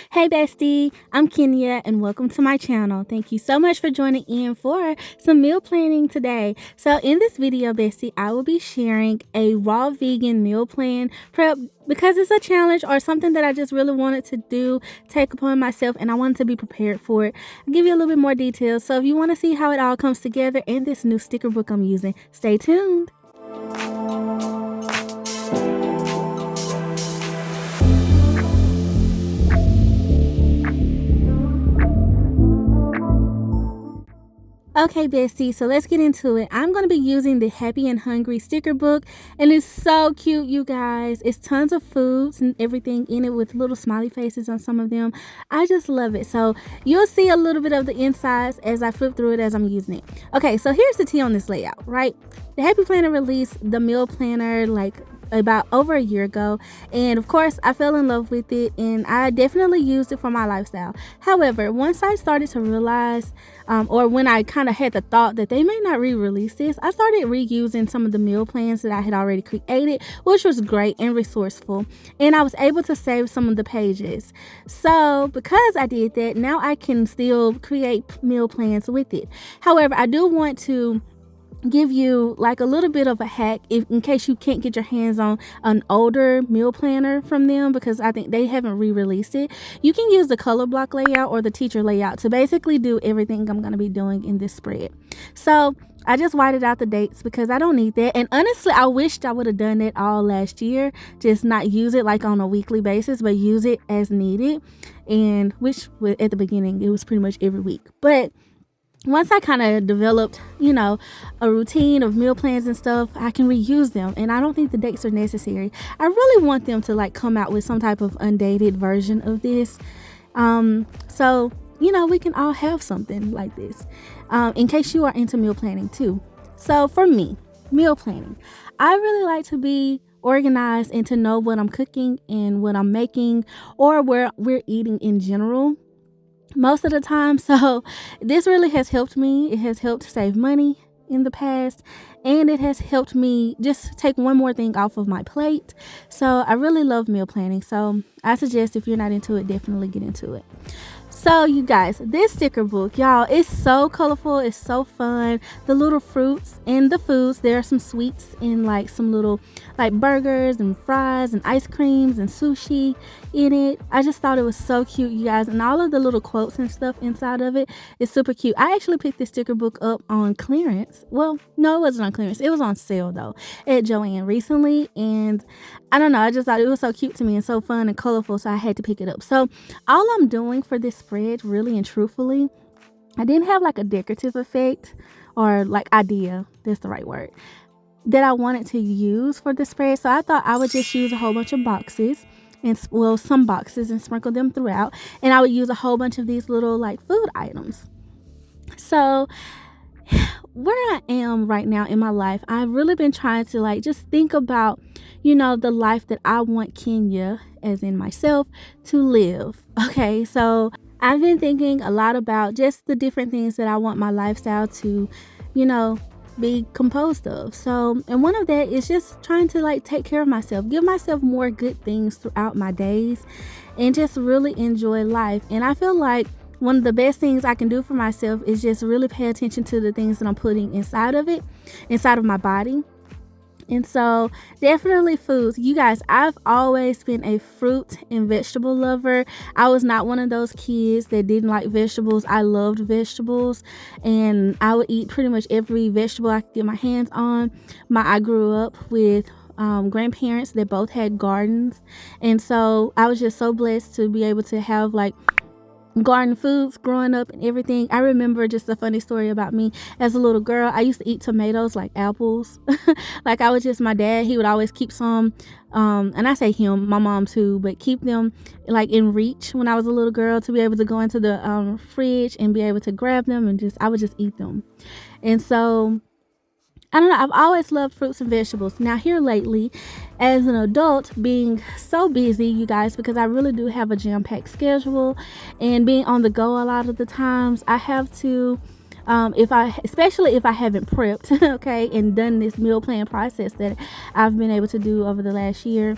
Hey Bestie, I'm Kenya and welcome to my channel. Thank you so much for joining in for some meal planning today. So in this video, Bestie, I will be sharing a raw vegan meal plan prep because it's a challenge or something that I just really wanted to do, take upon myself, and I wanted to be prepared for it. I'll give you a little bit more details. So if you want to see how it all comes together in this new sticker book I'm using, stay tuned. Okay, Bestie, so let's get into it. I'm going to be using the Happy and Hungry sticker book, and it's so cute, you guys. It's tons of foods and everything in it with little smiley faces on some of them. I just love it. So you'll see a little bit of the insides as I flip through it as I'm using it. Okay, so here's the tea on this layout, right? The Happy Planner released the meal planner about over a year ago, and of course I fell in love with it and I definitely used it for my lifestyle. However, once I started to realize or when I kind of had the thought that they may not re-release this, I started reusing some of the meal plans that I had already created, which was great and resourceful, and I was able to save some of the pages. So because I did that, now I can still create meal plans with it. However, I do want to give you like a little bit of a hack in case you can't get your hands on an older meal planner from them, because I think they haven't re-released it. You can use the color block layout or the teacher layout to basically do everything I'm going to be doing in this spread. So I just whited out the dates because I don't need that, and honestly I wished I would have done it all last year, just not use it like on a weekly basis but use it as needed, and which at the beginning it was pretty much every week. But once I kind of developed, a routine of meal plans and stuff, I can reuse them, and I don't think the dates are necessary. I really want them to come out with some type of undated version of this, so we can all have something like this, in case you are into meal planning too. So for me, meal planning, I really like to be organized and to know what I'm cooking and what I'm making or where we're eating in general most of the time. So this really has helped me. It has helped save money in the past, and it has helped me just take one more thing off of my plate. So I really love meal planning. So I suggest if you're not into it, definitely get into it. So you guys, this sticker book, y'all, it's so colorful. It's so fun. The little fruits and the foods, there are some sweets and some little burgers and fries and ice creams and sushi in it. I just thought it was so cute, you guys, and all of the little quotes and stuff inside of it is super cute. I actually picked this sticker book up on clearance. Well, no, it wasn't on clearance. It was on sale though at Joann recently, and I don't know, I just thought it was so cute to me and so fun and colorful, so I had to pick it up. So all I'm doing for this spread, really and truthfully, I didn't have a decorative effect or idea, that's the right word, that I wanted to use for the spread. So I thought I would just use a whole bunch of boxes and some boxes and sprinkle them throughout, and I would use a whole bunch of these little food items. So where I am right now in my life, I've really been trying to just think about the life that I want Kenya, as in myself, to live. Okay, so I've been thinking a lot about just the different things that I want my lifestyle to be composed of. So, and one of that is just trying to take care of myself, give myself more good things throughout my days, and just really enjoy life. And I feel like one of the best things I can do for myself is just really pay attention to the things that I'm putting inside of my body. And so definitely foods. You guys, I've always been a fruit and vegetable lover. I was not one of those kids that didn't like vegetables. I loved vegetables, and I would eat pretty much every vegetable I could get my hands on. I grew up with grandparents that both had gardens, and so I was just so blessed to be able to have garden foods growing up and everything. I remember just a funny story about me as a little girl. I used to eat tomatoes like apples. My dad, he would always keep some, and I say him, my mom too, but keep them in reach when I was a little girl to be able to go into the fridge and be able to grab them, and I would just eat them. And so I don't know, I've always loved fruits and vegetables. Now here lately, as an adult, being so busy, you guys, because I really do have a jam-packed schedule, and being on the go a lot of the times, I have to, especially if I haven't prepped, okay, and done this meal plan process that I've been able to do over the last year,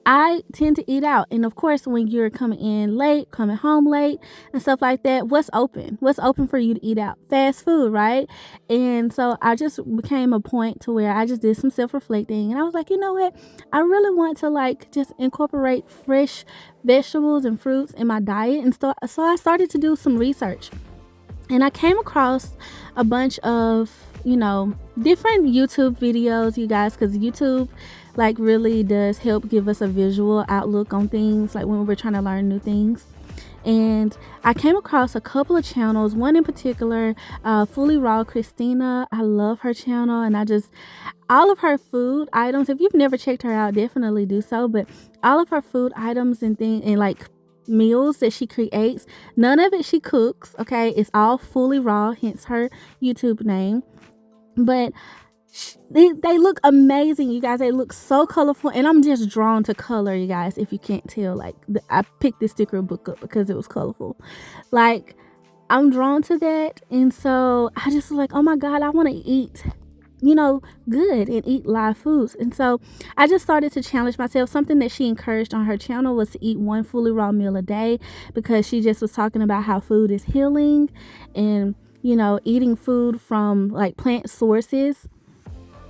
I tend to eat out. And of course, when you're coming home late and stuff like that, what's open? What's open for you to eat out? Fast food, right? And so I just became a point to where I just did some self-reflecting, and I was like, you know what? I really want to like just incorporate fresh vegetables and fruits in my diet. And so I started to do some research, and I came across a bunch of, different YouTube videos, you guys, because YouTube like really does help give us a visual outlook on things, like when we're trying to learn new things. And I came across a couple of channels, one in particular, Fully Raw Christina. I love her channel, and all of her food items, if you've never checked her out, definitely do so. But all of her food items and things and like meals that she creates, none of it she cooks, okay? It's all fully raw, hence her YouTube name. But they look amazing, you guys. They look so colorful, and I'm just drawn to color, you guys. If you can't tell, like I picked this sticker book up because it was colorful. Like, I'm drawn to that, and so I just was like, oh my god, I want to eat, good and eat live foods. And so I just started to challenge myself. Something that she encouraged on her channel was to eat one fully raw meal a day, because she just was talking about how food is healing, and eating food from like plant sources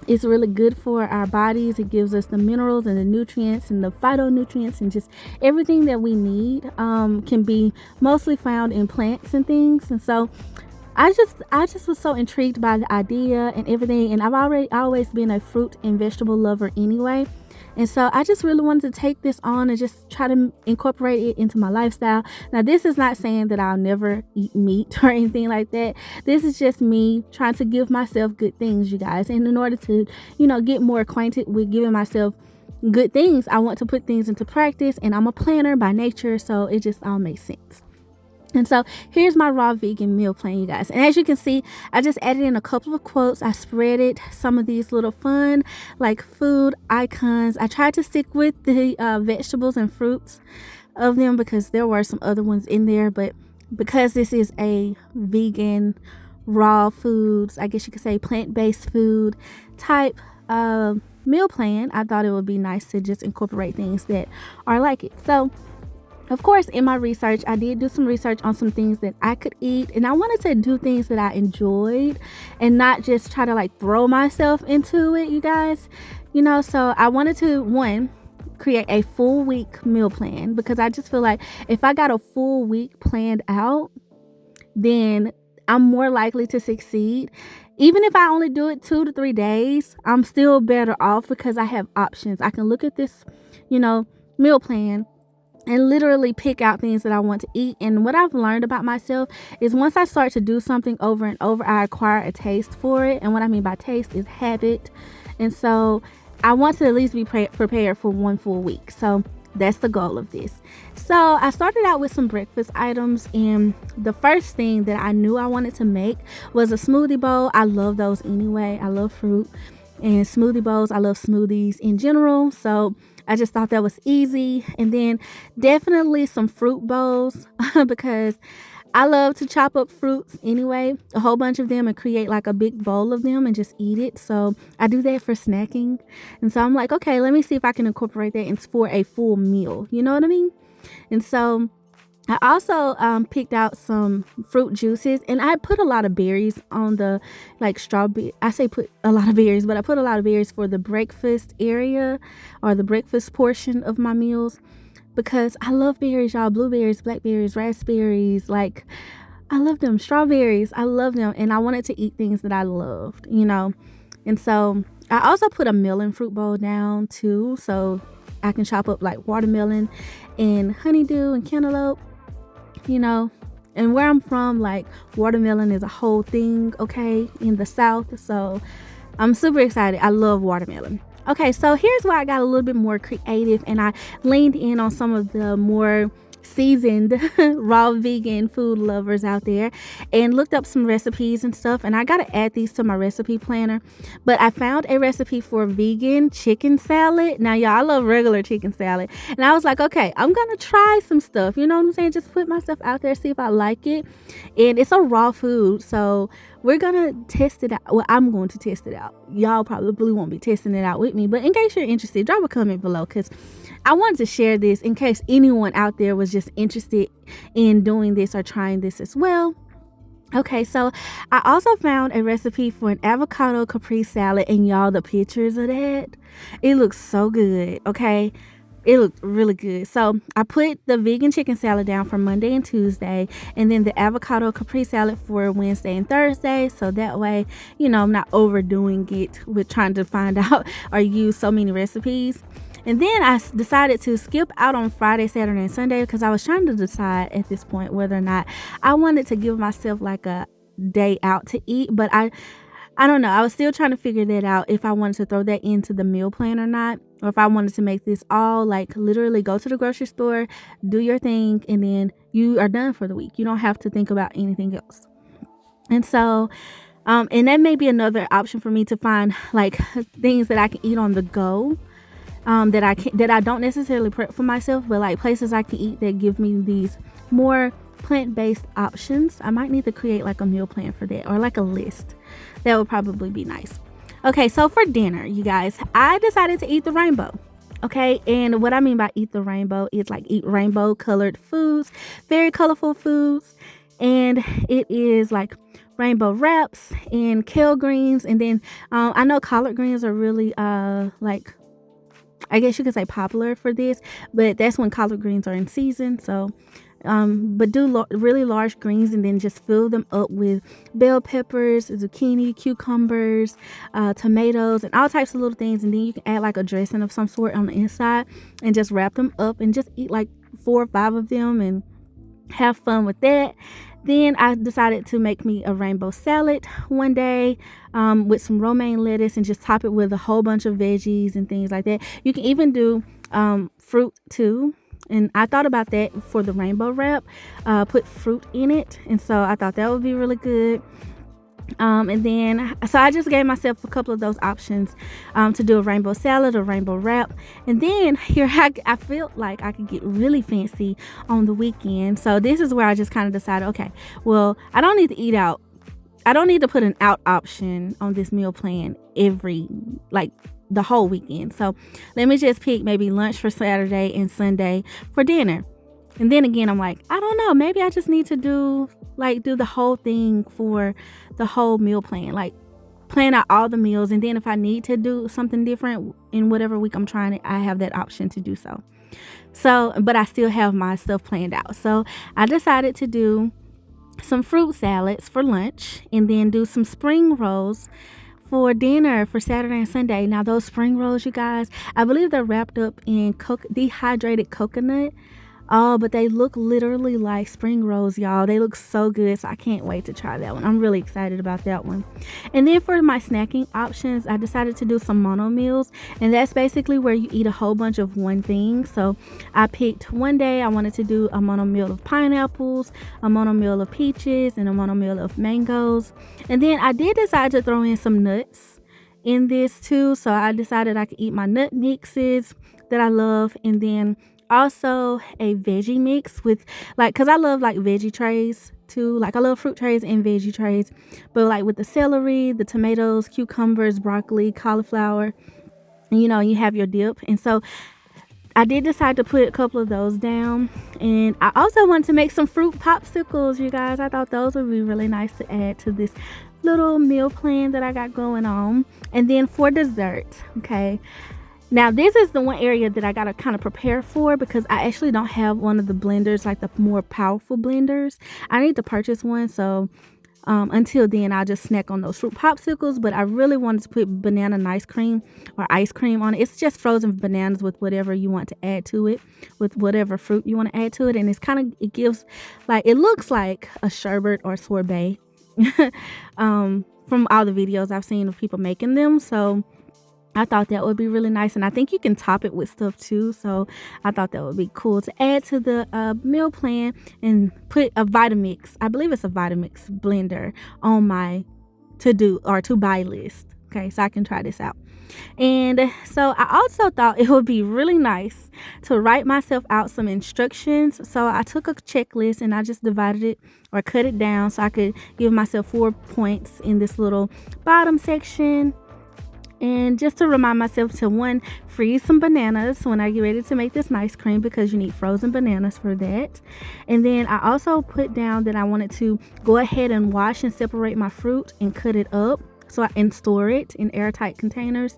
is really good for our bodies. It gives us the minerals and the nutrients and the phytonutrients, and just everything that we need can be mostly found in plants and things. And so I just was so intrigued by the idea and everything, and I've always been a fruit and vegetable lover anyway. And so I just really wanted to take this on and just try to incorporate it into my lifestyle. Now, this is not saying that I'll never eat meat or anything like that. This is just me trying to give myself good things, you guys. And in order to, get more acquainted with giving myself good things, I want to put things into practice. And I'm a planner by nature, so it just all makes sense. And so here's my raw vegan meal plan, you guys. And as you can see, I just added in a couple of quotes. I spreaded some of these little fun, like food icons. I tried to stick with the vegetables and fruits of them, because there were some other ones in there. But because this is a vegan, raw foods, I guess you could say plant-based food type meal plan, I thought it would be nice to just incorporate things that are like it. So of course, in my research, I did do some research on some things that I could eat, and I wanted to do things that I enjoyed and not just try to like throw myself into it, you guys. So I wanted to, one, create a full week meal plan, because I just feel like if I got a full week planned out, then I'm more likely to succeed. Even if I only do it 2 to 3 days, I'm still better off because I have options. I can look at this, meal plan and literally pick out things that I want to eat. And what I've learned about myself is once I start to do something over and over, I acquire a taste for it. And what I mean by taste is habit. And so I want to at least be prepared for one full week. So that's the goal of this. So I started out with some breakfast items, and the first thing that I knew I wanted to make was a smoothie bowl. I love those anyway. I love fruit and smoothie bowls. I love smoothies in general. So I just thought that was easy. And then definitely some fruit bowls because I love to chop up fruits anyway, a whole bunch of them, and create like a big bowl of them and just eat it. So I do that for snacking. And so I'm like, okay, let me see if I can incorporate that for a full meal. You know what I mean? And so I also picked out some fruit juices, and I put a lot of berries on the like strawberry. I say put a lot of berries, but I put a lot of berries for the breakfast area or the breakfast portion of my meals, because I love berries, y'all. Blueberries, blackberries, raspberries, like I love them. Strawberries, I love them, and I wanted to eat things that I loved, And so I also put a melon fruit bowl down too, so I can chop up like watermelon and honeydew and cantaloupe. And where I'm from, like watermelon is a whole thing, okay, in the South. So I'm super excited. I love watermelon. Okay, so here's where I got a little bit more creative, and I leaned in on some of the more seasoned raw vegan food lovers out there and looked up some recipes and stuff. And I got to add these to my recipe planner, but I found a recipe for vegan chicken salad. Now, y'all, I love regular chicken salad, and I was like, okay, I'm gonna try some stuff, you know what I'm saying? Just put myself out there, see if I like it. And it's a raw food, so we're gonna test it out. Well, I'm going to test it out. Y'all probably won't be testing it out with me, but in case you're interested, drop a comment below, because I wanted to share this in case anyone out there was just interested in doing this or trying this as well. Okay, so I also found a recipe for an avocado capri salad, and y'all, the pictures of that, it looks so good. Okay, it looked really good. So I put the vegan chicken salad down for Monday and Tuesday, and then the avocado capri salad for Wednesday and Thursday. So that way, I'm not overdoing it with trying to find out or use so many recipes. And then I decided to skip out on Friday, Saturday, and Sunday because I was trying to decide at this point whether or not I wanted to give myself like a day out to eat. But I don't know. I was still trying to figure that out, if I wanted to throw that into the meal plan or not, or if I wanted to make this all like literally go to the grocery store, do your thing, and then you are done for the week. You don't have to think about anything else. And so, and that may be another option for me to find like things that I can eat on the go. That I don't necessarily prep for myself, but like places I can eat that give me these more plant-based options. I might need to create like a meal plan for that, or like a list. That would probably be nice. Okay, so for dinner, you guys, I decided to eat the rainbow. Okay, and what I mean by eat the rainbow is like eat rainbow colored foods, very colorful foods, and it is like rainbow wraps and kale greens, and then I know collard greens are really like, I guess you could say, popular for this, but that's when collard greens are in season. So, but do really large greens, and then just fill them up with bell peppers, zucchini, cucumbers, tomatoes, and all types of little things. And then you can add like a dressing of some sort on the inside, and just wrap them up and just eat like 4 or 5 of them and have fun with that. Then I decided to make me a rainbow salad one day with some romaine lettuce, and just top it with a whole bunch of veggies and things like that. You can even do fruit too. And I thought about that for the rainbow wrap, put fruit in it. And so I thought that would be really good. And then, so I just gave myself a couple of those options to do a rainbow salad or rainbow wrap. And then here I felt like I could get really fancy on the weekend. So this is where I just kind of decided, okay, well, I don't need to eat out. I don't need to put an out option on this meal plan the whole weekend. So let me just pick maybe lunch for Saturday and Sunday for dinner. And then again, I'm like, I don't know, maybe I just need to do the whole thing for the whole meal plan, like plan out all the meals. And then if I need to do something different in whatever week I'm trying it, I have that option to do so. So, but I still have my stuff planned out. So I decided to do some fruit salads for lunch, and then do some spring rolls for dinner for Saturday and Sunday. Now those spring rolls, you guys, I believe they're wrapped up in dehydrated coconut. Oh, but they look literally like spring rolls, y'all. They look so good, so I can't wait to try that one. I'm really excited about that one. And then for my snacking options, I decided to do some mono meals, and that's basically where you eat a whole bunch of one thing. So I picked one day I wanted to do a mono meal of pineapples, a mono meal of peaches, and a mono meal of mangoes. And then I did decide to throw in some nuts in this too. So I decided I could eat my nut mixes that I love, and then also a veggie mix with because I love like veggie trays too. Like I love fruit trays and veggie trays, but like with the celery, the tomatoes, cucumbers, broccoli, cauliflower, and you have your dip. And so I did decide to put a couple of those down. And I also wanted to make some fruit popsicles, you guys. I thought those would be really nice to add to this little meal plan that I got going on. And then for dessert, okay, now this is the one area that I gotta kind of prepare for, because I actually don't have one of the blenders, like the more powerful blenders. I need to purchase one. So until then, I'll just snack on those fruit popsicles. But I really wanted to put banana ice cream or ice cream on it. It's just frozen bananas with whatever you want to add to it, with whatever fruit you want to add to it. And it gives it looks like a sherbet or sorbet from all the videos I've seen of people making them. So I thought that would be really nice, and I think you can top it with stuff too. So I thought that would be cool to add to the meal plan, and put a Vitamix, I believe it's a Vitamix blender, on my to buy list. Okay, so I can try this out. And so I also thought it would be really nice to write myself out some instructions. So I took a checklist and I just divided it or cut it down so I could give myself 4 points in this little bottom section. And just to remind myself to one, freeze some bananas when I get ready to make this ice cream because you need frozen bananas for that. And then I also put down that I wanted to go ahead and wash and separate my fruit and cut it up and store it in airtight containers.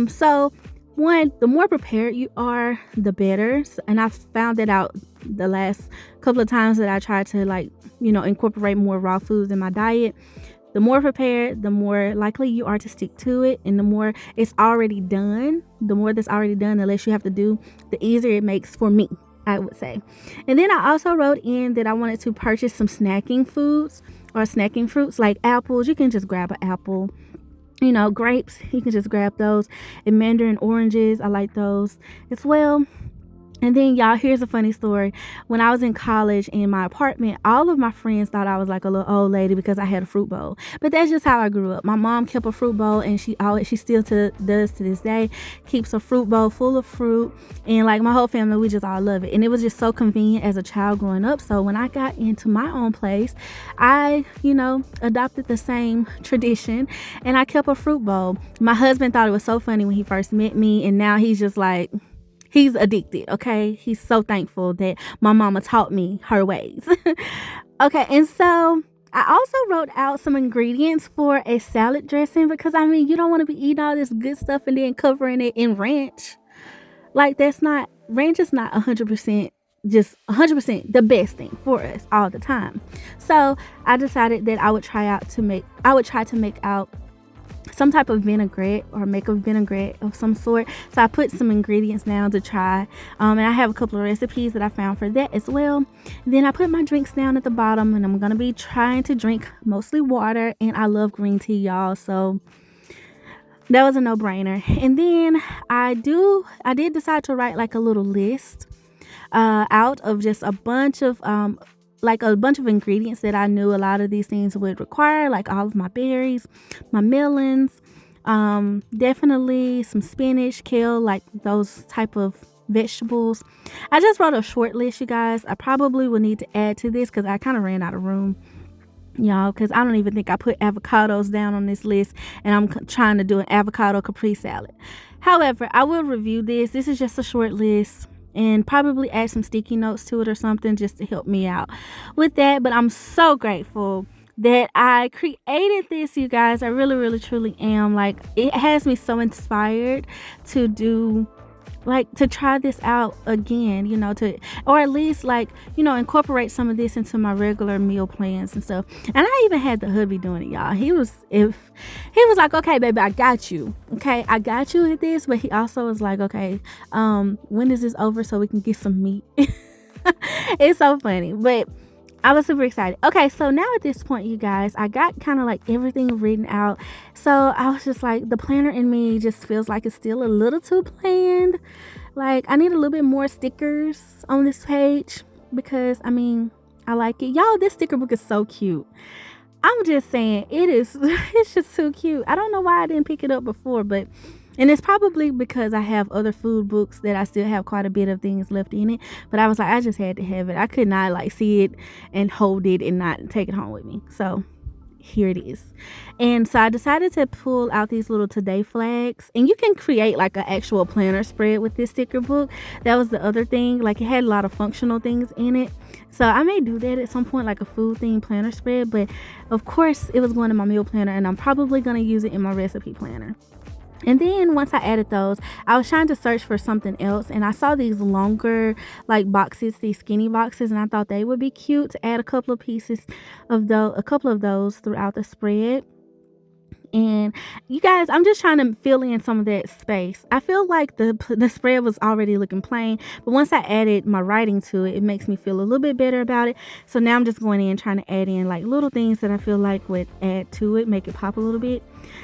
So one, the more prepared you are, the better. And I found that out the last couple of times that I tried to incorporate more raw foods in my diet. The more prepared, the more likely you are to stick to it. And the more it's already done, the less you have to do, the easier it makes for me, I would say. And then I also wrote in that I wanted to purchase some snacking foods or snacking fruits like apples. You can just grab an apple. Grapes, you can just grab those. And mandarin oranges, I like those as well. And then, y'all, here's a funny story. When I was in college in my apartment, all of my friends thought I was like a little old lady because I had a fruit bowl. But that's just how I grew up. My mom kept a fruit bowl, and she still does to this day, keeps a fruit bowl full of fruit. And like my whole family, we just all love it. And it was just so convenient as a child growing up. So when I got into my own place, I, adopted the same tradition, and I kept a fruit bowl. My husband thought it was so funny when he first met me, and now he's just like, he's addicted, okay? He's so thankful that my mama taught me her ways. Okay, and so I also wrote out some ingredients for a salad dressing because, you don't want to be eating all this good stuff and then covering it in ranch. Like, ranch is not 100%, just 100% the best thing for us all the time. So I decided that I would try to make out some type of vinaigrette or make a vinaigrette of some sort. So I put some ingredients down to try. And I have a couple of recipes that I found for that as well. And then I put my drinks down at the bottom, and I'm going to be trying to drink mostly water. And I love green tea, y'all. So that was a no-brainer. And then I did decide to write like a little list out of just a bunch of ingredients that I knew a lot of these things would require, like all of my berries, my melons, definitely some spinach, kale, like those type of vegetables. I just wrote a short list, you guys. I probably will need to add to this because I kind of ran out of room, y'all, because I don't even think I put avocados down on this list, and I'm trying to do an avocado capri salad. However, I will review this. This is just a short list, and probably add some sticky notes to it or something just to help me out with that. But I'm so grateful that I created this, you guys. I really, really, truly am. Like, it has me so inspired to try this out again, or at least incorporate some of this into my regular meal plans and stuff. And I even had the hubby doing it, y'all. He was like, okay, baby, I got you. Okay, I got you with this. But he also was like, okay, when is this over so we can get some meat? It's so funny, but I was super excited. Okay, so now at this point, you guys, I got kind of like everything written out. So I was just like, the planner in me just feels like it's still a little too planned. Like, I need a little bit more stickers on this page because, I like it. Y'all, this sticker book is so cute. I'm just saying, it's just too cute. I don't know why I didn't pick it up before, and it's probably because I have other food books that I still have quite a bit of things left in it. But I was like, I just had to have it. I could not see it and hold it and not take it home with me. So here it is. And so I decided to pull out these little today flags. And you can create like an actual planner spread with this sticker book. That was the other thing. Like, it had a lot of functional things in it. So I may do that at some point, like a food themed planner spread. But of course, it was going in my meal planner, and I'm probably going to use it in my recipe planner. And then once I added those, I was trying to search for something else, and I saw these longer boxes, these skinny boxes, and I thought they would be cute to add a couple of those throughout the spread. And you guys, I'm just trying to fill in some of that space. I feel like the spread was already looking plain, but once I added my writing to it, it makes me feel a little bit better about it. So now I'm just going in trying to add in little things that I feel like would add to it, make it pop a little bit.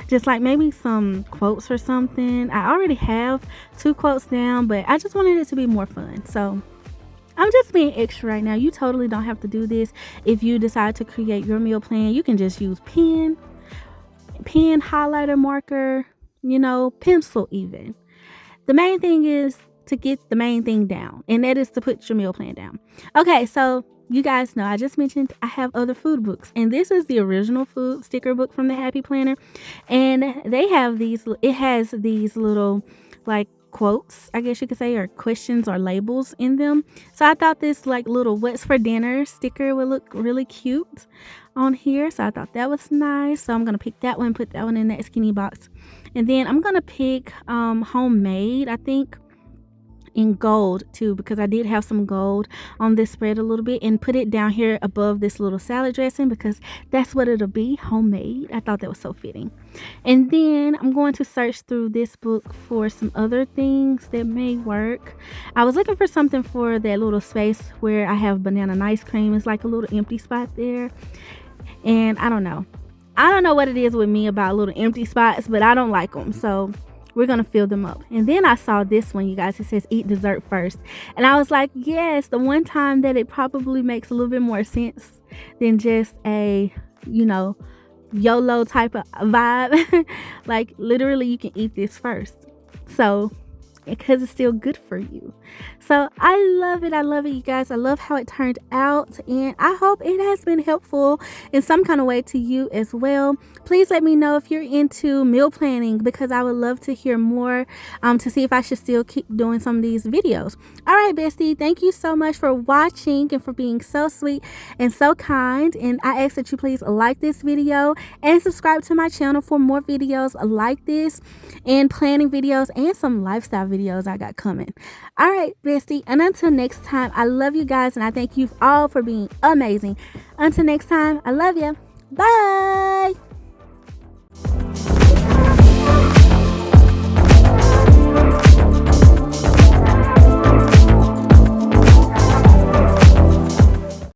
Just maybe some quotes or something. I already have 2 quotes down, but I just wanted it to be more fun. So I'm just being extra right now. You totally don't have to do this. If you decide to create your meal plan, you can just use pen, highlighter, marker, pencil even. The main thing is to get the main thing down, and that is to put your meal plan down. Okay, so you guys know I just mentioned I have other food books, and this is the original food sticker book from the Happy Planner, and they have these. It has these little like quotes, I guess you could say, or questions or labels in them. So I thought this like little "What's for dinner" sticker would look really cute on here. So I thought that was nice. So I'm gonna pick that one, put that one in that skinny box, and then I'm gonna pick homemade. I think in gold too, because I did have some gold on this spread a little bit, and put it down here above this little salad dressing because that's what it'll be, homemade. I thought that was so fitting. And then I'm going to search through this book for some other things that may work. I was looking for something for that little space where I have banana and ice cream. It's like a little empty spot there, and I don't know what it is with me about little empty spots, but I don't like them, so we're gonna fill them up. And then I saw this one, you guys. It says eat dessert first, and I was like, yes, the one time that it probably makes a little bit more sense than just a YOLO type of vibe. Like literally you can eat this first, so because it's still good for you. So I love it, you guys. I love how it turned out, and I hope it has been helpful in some kind of way to you as well. Please let me know if you're into meal planning, because I would love to hear more, to see if I should still keep doing some of these videos. All right, bestie, thank you so much for watching and for being so sweet and so kind, and I ask that you please like this video and subscribe to my channel for more videos like this, and planning videos, and some lifestyle videos I got coming. All right, bestie, and until next time, I love you guys, and I thank you all for being amazing. Until next time, I love you. Bye.